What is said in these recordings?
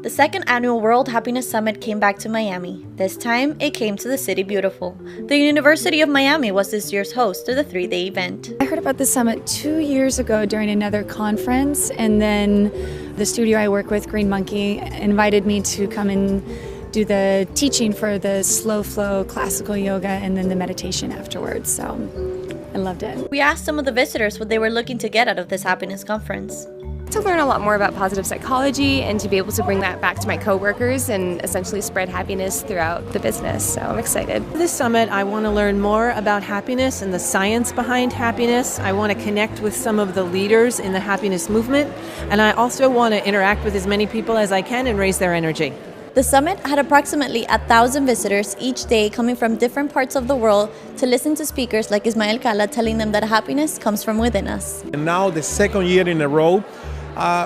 The second annual World Happiness Summit came back to Miami. This time, it came to the City Beautiful. The University of Miami was this year's host of the 3-day event. I heard about the summit 2 years ago during another conference, and then the studio I work with, Green Monkey, invited me to come and do the teaching for the slow flow classical yoga and then the meditation afterwards. So I loved it. We asked some of the visitors what they were looking to get out of this happiness conference. To learn a lot more about positive psychology and to be able to bring that back to my coworkers and essentially spread happiness throughout the business. So I'm excited. This summit, I want to learn more about happiness and the science behind happiness. I want to connect with some of the leaders in the happiness movement, and I also want to interact with as many people as I can and raise their energy. The summit had approximately 1,000 visitors each day coming from different parts of the world to listen to speakers like Ismael Cala telling them that happiness comes from within us. And now the second year in a row,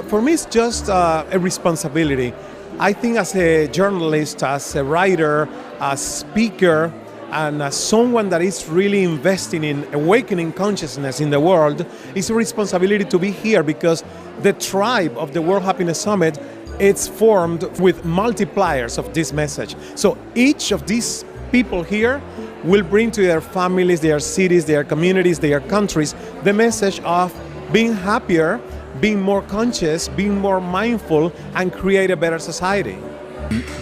for me it's just a responsibility. I think as a journalist, as a writer, a speaker, and as someone that is really investing in awakening consciousness in the world, it's a responsibility to be here because the tribe of the World Happiness Summit, it's formed with multipliers of this message. So each of these people here will bring to their families, their cities, their communities, their countries, the message of being happier, being more conscious, being more mindful, and create a better society.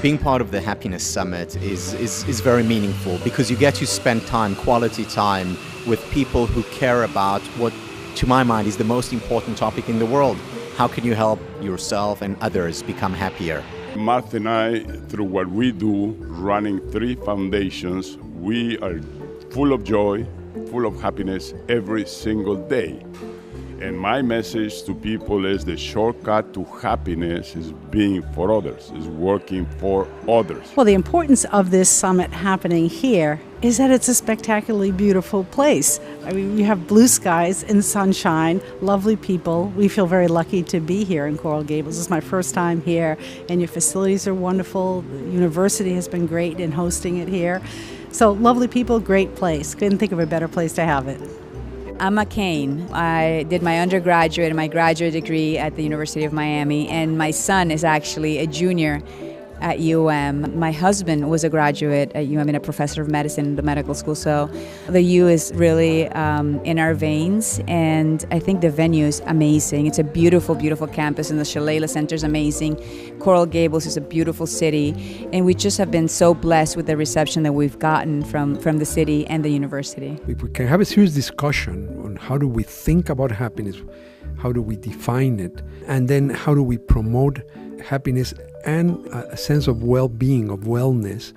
Being part of the Happiness Summit is very meaningful because you get to spend time, quality time, with people who care about what, to my mind, is the most important topic in the world. How can you help yourself and others become happier? Martha and I, through what we do, running 3 foundations, we are full of joy, full of happiness every single day. And my message to people is the shortcut to happiness is being for others, is working for others. Well, the importance of this summit happening here is that it's a spectacularly beautiful place. I mean, you have blue skies and sunshine, lovely people. We feel very lucky to be here in Coral Gables. This is my first time here, and your facilities are wonderful. The university has been great in hosting it here. So lovely people, great place. Couldn't think of a better place to have it. I'm a Kane. I did my undergraduate and my graduate degree at the University of Miami, and my son is actually a junior at UM. My husband was a graduate at UM and a professor of medicine in the medical school, so the U is really in our veins, and I think the venue is amazing. It's a beautiful, beautiful campus, and the Shalala Center is amazing. Coral Gables is a beautiful city, and we just have been so blessed with the reception that we've gotten from the city and the university. If we can have a serious discussion on how do we think about happiness, how do we define it, and then how do we promote happiness and a sense of well-being, of wellness,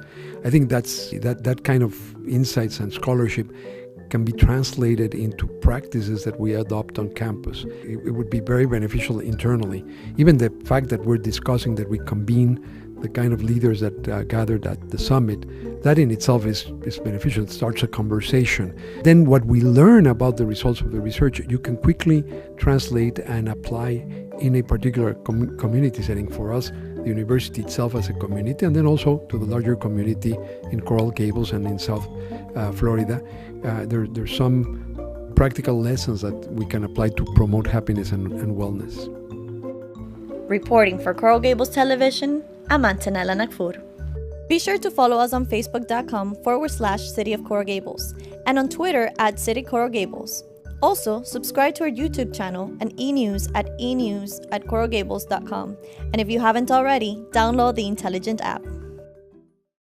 I think that kind of insights and scholarship can be translated into practices that we adopt on campus. It would be very beneficial internally. Even the fact that we're discussing that we convene the kind of leaders that gathered at the summit, that in itself is beneficial. It starts a conversation. Then what we learn about the results of the research, you can quickly translate and apply in a particular community setting. For us, the university itself as a community, and then also to the larger community in Coral Gables and in South Florida. There's some practical lessons that we can apply to promote happiness and wellness. Reporting for Coral Gables Television, I'm Antonella Nakfur. Be sure to follow us on Facebook.com/City of Coral Gables and on Twitter @City Coral Gables. Also, subscribe to our YouTube channel and e-news at coralgables.com. And if you haven't already, download the Intelligent app.